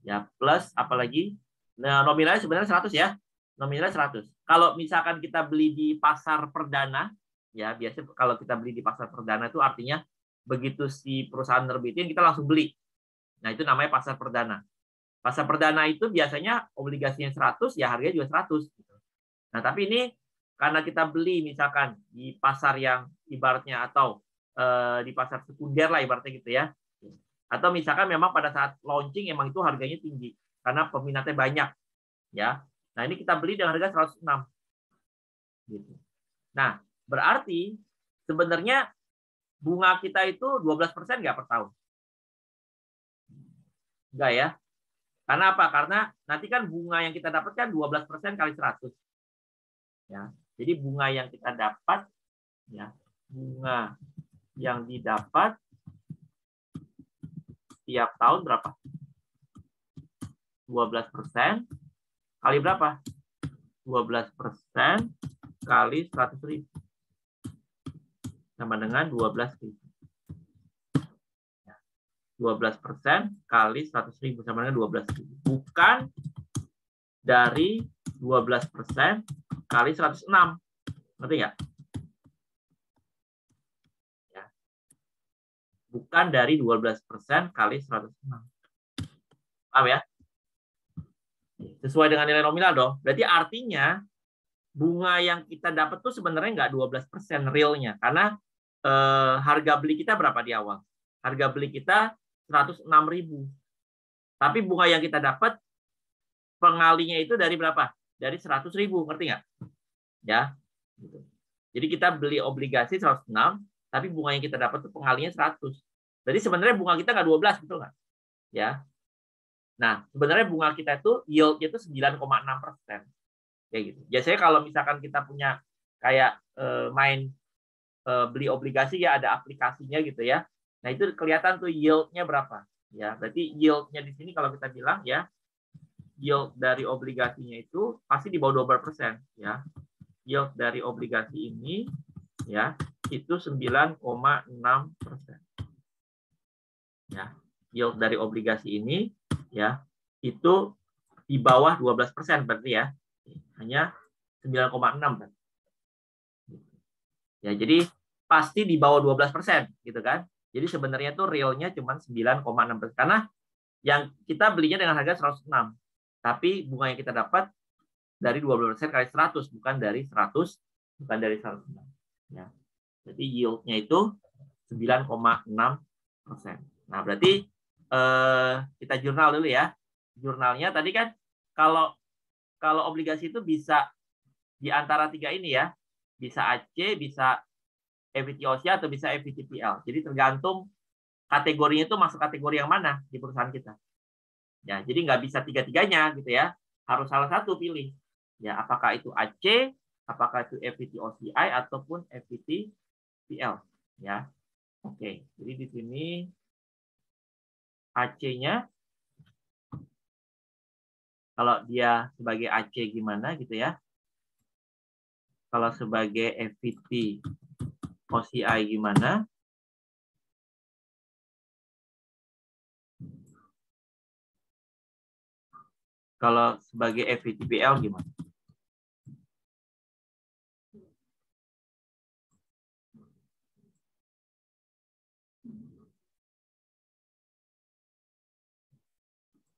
ya, plus apalagi nominalnya sebenarnya 100 ya, nominalnya 100. Kalau misalkan kita beli di pasar perdana ya, biasanya kalau kita beli di pasar perdana itu artinya begitu si perusahaan nerbitin kita langsung beli. Nah, itu namanya pasar perdana. Pasar perdana itu biasanya obligasinya 100 ya, harganya juga 100 gitu. Nah, tapi ini karena kita beli misalkan di pasar yang ibaratnya atau di pasar sekunder lah ibaratnya gitu ya. Atau misalkan memang pada saat launching emang itu harganya tinggi karena peminatnya banyak ya. Nah, ini kita beli dengan harga 106 gitu. Nah, berarti sebenarnya bunga kita itu 12% nggak per tahun? Enggak ya. Karena apa? Karena nanti kan bunga yang kita dapatkan 12% kali 100. Ya. Jadi bunga yang kita dapat, ya, bunga yang didapat tiap tahun berapa? 12% kali berapa? 12% kali 100.000. Sama dengan 12.000. 12% kali 100.000 sama dengan 12.000. Bukan dari 12% kali 106. Ngerti nggak? Ya. Bukan dari 12% kali 106. Paham ya? Sesuai dengan nilai nominal dong. Berarti artinya bunga yang kita dapat tuh sebenarnya nggak 12% realnya. Karena harga beli kita berapa di awal? Harga beli kita 106.000. Tapi bunga yang kita dapat pengalinya itu dari berapa? Dari 100.000, ngerti nggak? Ya. Jadi kita beli obligasi 106, tapi bunga yang kita dapat itu pengalinya 100. Jadi sebenarnya bunga kita nggak 12, betul nggak? Ya. Nah, sebenarnya bunga kita itu yield-nya itu 9,6%. Kayak gitu. Biasanya kalau misalkan kita punya kayak main beli obligasi ya ada aplikasinya gitu ya. Nah, itu kelihatan tuh yield-nya berapa. Ya, berarti yield-nya di sini kalau kita bilang ya, yield dari obligasinya itu pasti di bawah 12%, ya. Yield dari obligasi ini ya, itu 9,6%. Ya. Yield dari obligasi ini ya, itu di bawah 12% berarti ya. Hanya 9,6%. Ya, jadi pasti di bawah 12%, gitu kan? Jadi sebenarnya tuh realnya cuma 9,6%. Karena yang kita belinya dengan harga 106. Tapi bunga yang kita dapat dari 12% kali 100, bukan dari 100, bukan dari 106. Ya. Jadi yield-nya itu 9,6%. Nah, berarti kita jurnal dulu ya. Jurnalnya tadi kan kalau obligasi itu bisa di antara tiga ini ya. Bisa AC, bisa FVTOC atau bisa FVTPL. Jadi tergantung kategorinya itu masuk kategori yang mana di perusahaan kita. Ya, jadi nggak bisa tiga-tiganya gitu ya. Harus salah satu pilih. Ya, apakah itu AC, apakah itu FVTOCI ataupun FVTPL. Ya, oke. Jadi di sini AC-nya kalau dia sebagai AC gimana gitu ya. Kalau sebagai FVT OCI gimana? Kalau sebagai FVTPL gimana?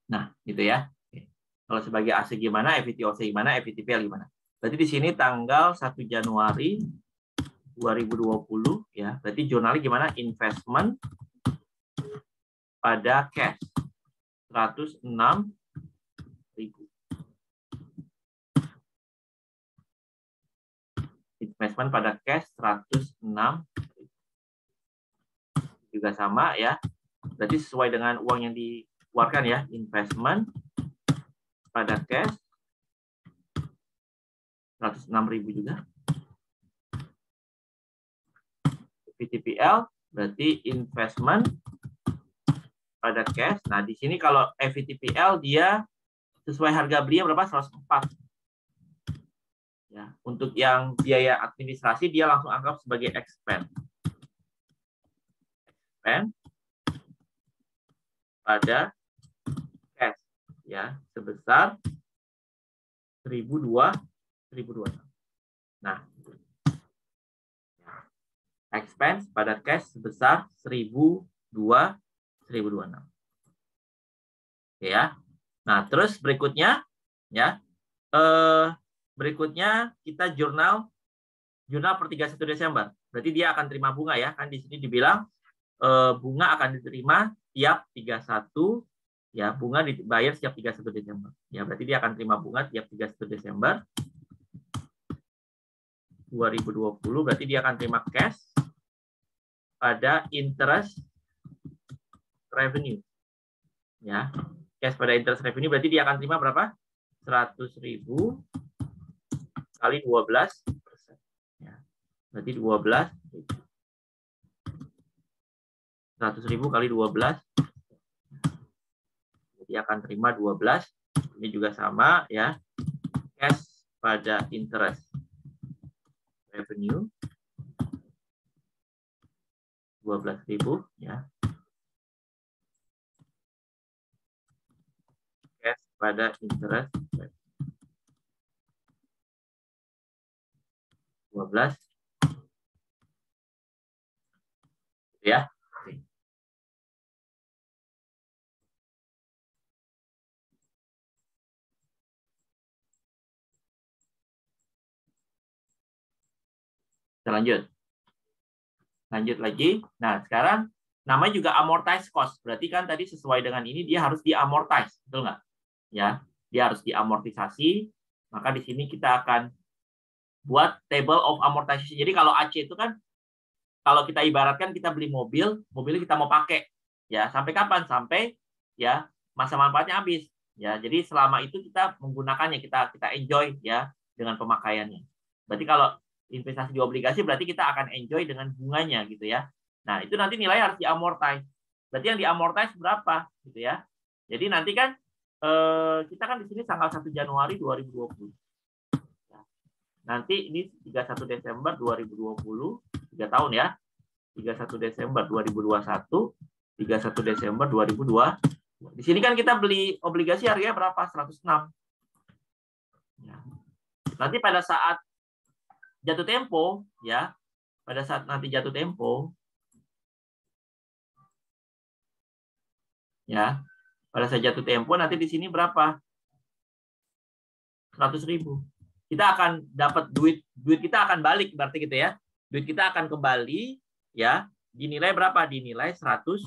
Nah, gitu ya. Kalau sebagai AC gimana, FVTOC gimana, FVTPL gimana? Berarti di sini tanggal 1 Januari 2020 ya. Berarti jurnalnya gimana? Investment pada cash 106.000. Investment pada cash 106.000. Juga sama ya. Berarti sesuai dengan uang yang dikeluarkan ya. Investment pada cash 106.000 juga. FVTPL berarti investment pada cash. Nah, di sini kalau FVTPL dia sesuai harga belinya berapa? 104. Ya, untuk yang biaya administrasi dia langsung anggap sebagai expense. Expense pada cash ya, sebesar 1.002. Nah, expense pada cash sebesar 1.026. Ya. Nah, terus berikutnya ya. Berikutnya kita jurnal per 31 Desember. Berarti dia akan terima bunga ya. Kan di sini dibilang bunga akan diterima tiap 31 ya, bunga dibayar setiap 31 Desember. Ya, berarti dia akan terima bunga tiap 31 Desember 2020, berarti dia akan terima cash pada interest revenue. Ya, cash pada interest revenue berarti dia akan terima berapa? 100.000 kali 12%. Ya, berarti 12. 100.000 kali 12. Jadi akan terima 12. Ini juga sama ya. Cash pada interest revenue 12.000 ya. Cash pada interest 12 ya. Kita lanjut lagi. Nah, sekarang namanya juga amortize cost. Berarti kan tadi sesuai dengan ini dia harus diamortize, betul nggak? Ya, dia harus diamortisasi. Maka di sini kita akan buat table of amortization. Jadi kalau AC itu kan kalau kita ibaratkan kita beli mobil kita mau pakai. Ya, sampai kapan? Sampai ya masa manfaatnya habis. Ya, jadi selama itu kita menggunakannya, kita enjoy ya dengan pemakaiannya. Berarti kalau investasi di obligasi berarti kita akan enjoy dengan bunganya gitu ya. Nah, itu nanti nilai harus diamortize. Berarti yang diamortize berapa gitu ya. Jadi nanti kan kita kan di sini tanggal 1 Januari 2020. Nanti ini 31 Desember 2020, 3 tahun ya. 31 Desember 2021, 31 Desember 2002. Di sini kan kita beli obligasi harganya berapa? 106. Ya. Nanti pada saat jatuh tempo ya, pada saat nanti jatuh tempo ya, pada saat jatuh tempo nanti di sini berapa? 100.000. Kita akan dapat duit kita akan balik berarti gitu ya. Duit kita akan kembali ya, dinilai berapa? Dinilai 100.000.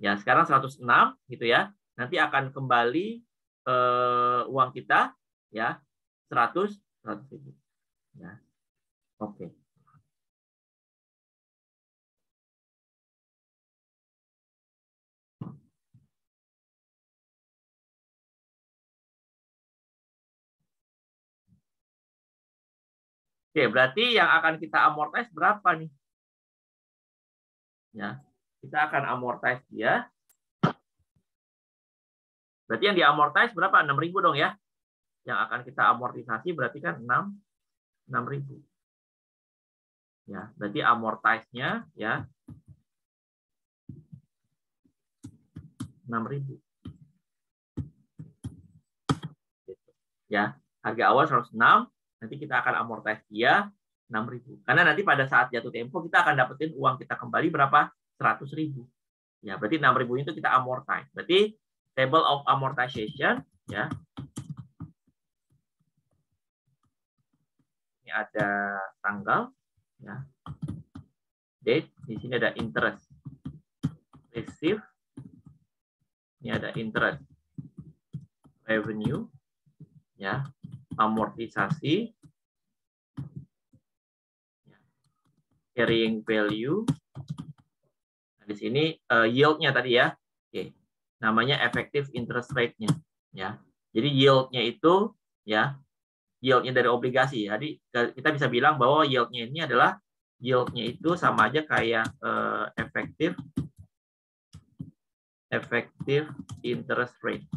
Ya, sekarang 106 gitu ya. Nanti akan kembali uang kita ya 100.000. Ya. Oke. Oke, berarti yang akan kita amortize berapa nih? Ya, kita akan amortize dia. Berarti yang diamortize berapa? 6.000 dong ya. Yang akan kita amortisasi berarti kan 6.000. Ya, berarti amortize-nya ya 6.000. Ya, harga awal 106, nanti kita akan amortize dia 6.000. Karena nanti pada saat jatuh tempo kita akan dapetin uang kita kembali berapa? 100.000. Ya, berarti 6.000 itu kita amortize. Berarti table of amortization ya. Ini ada tanggal ya. Date, di sini ada interest received. Ini ada interest revenue ya, amortisasi, carrying value. Nah, di sini yield-nya tadi ya. Oke. Namanya effective interest rate-nya ya. Jadi yield-nya itu ya, yield-nya dari obligasi. Jadi kita bisa bilang bahwa yield-nya ini adalah yield-nya itu sama aja kayak effective interest rate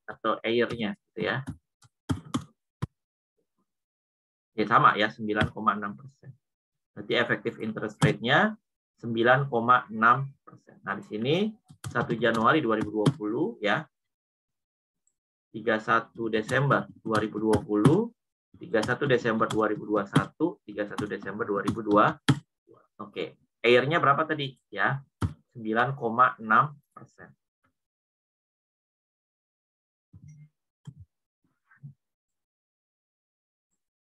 atau AIR-nya gitu ya. Ya sama ya, 9,6%. Berarti effective interest rate-nya 9,6%. Nah, di sini 1 Januari 2020 ya. 31 Desember 2020, 31 Desember 2021, 31 Desember 2002. Oke, AIR-nya berapa tadi ya? 9,6%.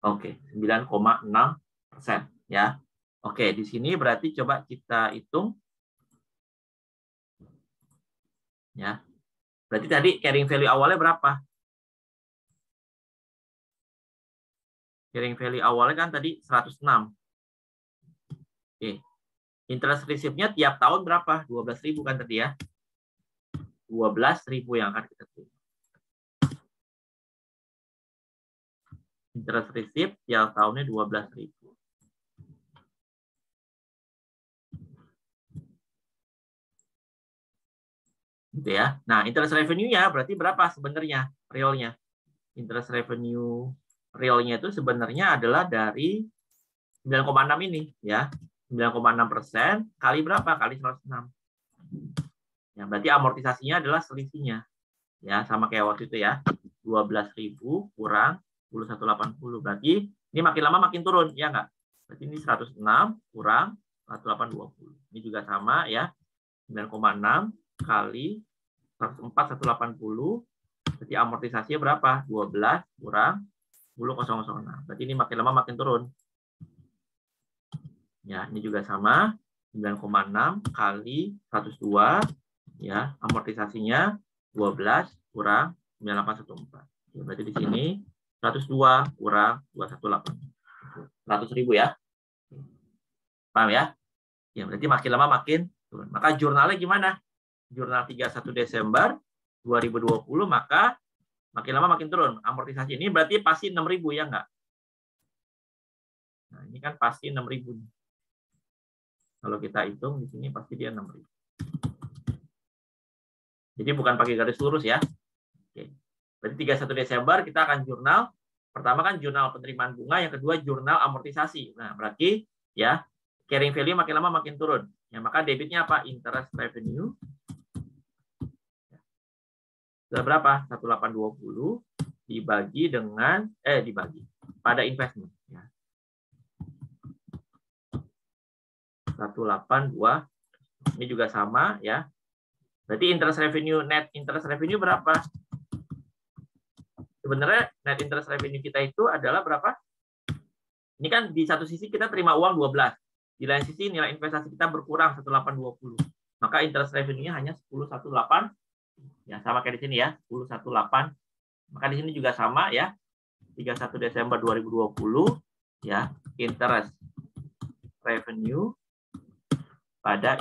Oke, 9,6% ya. Oke, di sini berarti coba kita hitung ya. Berarti tadi carrying value awalnya berapa? Carrying value awalnya kan tadi 106. Oke. Interest receive-nya tiap tahun berapa? 12.000 kan tadi ya. 12.000 yang akan kita terima. Interest receive tiap tahunnya 12.000. Gitu ya. Nah, interest revenue-nya berarti berapa sebenarnya realnya? Interest revenue realnya itu sebenarnya adalah dari 9,6 ini ya. 9,6% kali berapa? Kali 106. Ya, berarti amortisasinya adalah selisihnya. Ya, sama kayak waktu itu ya. 12.000 kurang 1180. Berarti ini makin lama makin turun, ya enggak? Berarti ini 106 kurang 1820. Ini juga sama ya. 9,6 kali 104 180. Berarti amortisasinya berapa? 12 kurang 10,006. Berarti ini makin lama makin turun. Ya, ini juga sama. 9,6 kali 102 ya, amortisasinya 12 kurang 9814. Ya, berarti di sini 102 kurang 218. 100.000 ya. Paham ya? Ya, berarti makin lama makin turun. Maka jurnalnya gimana? Jurnal 31 Desember 2020, maka makin lama makin turun. Amortisasi ini berarti pasti 6.000 ya enggak? Nah, ini kan pasti 6.000. Kalau kita hitung di sini pasti dia 6.000. Jadi bukan pakai garis lurus ya. Oke. Berarti 31 Desember kita akan jurnal. Pertama kan jurnal penerimaan bunga, yang kedua jurnal amortisasi. Nah, berarti ya carrying value makin lama makin turun. Ya, maka debitnya apa? Interest revenue. Sudah berapa? 1820 dibagi dengan dibagi pada investment ya. 182. Ini juga sama ya. Berarti interest revenue, net interest revenue berapa? Sebenarnya net interest revenue kita itu adalah berapa? Ini kan di satu sisi kita terima uang 12. Di lain sisi nilai investasi kita berkurang 1820. Maka interest revenue-nya hanya 1018. Ya, sama kayak di sini ya, 1018. Maka di sini juga sama ya. 31 Desember 2020 ya, interest revenue pada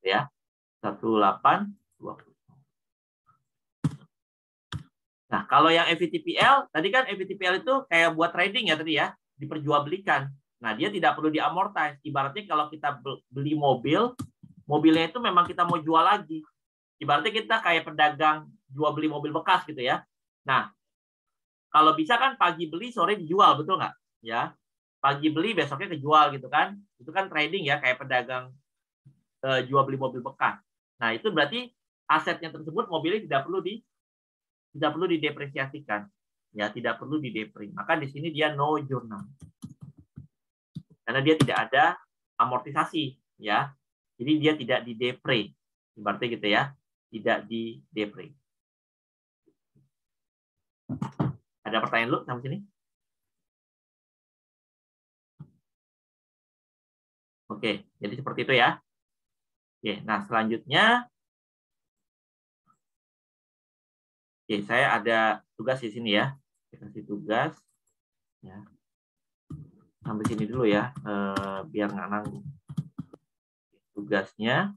ya 1820. Nah, kalau yang FVTPL, tadi kan FVTPL itu kayak buat trading ya tadi ya, diperjualbelikan. Nah, dia tidak perlu diamortize. Ibaratnya kalau kita beli mobil, mobilnya itu memang kita mau jual lagi. Ibaratnya kita kayak pedagang jual beli mobil bekas gitu ya. Nah, kalau bisa kan pagi beli, sore dijual, betul nggak? Ya, pagi beli, besoknya kejual gitu kan. Itu kan trading ya, kayak pedagang jual beli mobil bekas. Nah, itu berarti asetnya tersebut mobilnya tidak perlu didepresiasikan. Ya, tidak perlu didepre. Maka di sini dia no journal. Karena dia tidak ada amortisasi ya. Jadi dia tidak didepre. Ibaratnya gitu ya. Tidak didepre. Ada pertanyaan lu sampai sini? Oke, jadi seperti itu ya. Oke, nah selanjutnya oke, saya ada tugas di sini ya. Saya kasih tugas ya. Sampai sini dulu ya, biar nggak nanggung. Tugasnya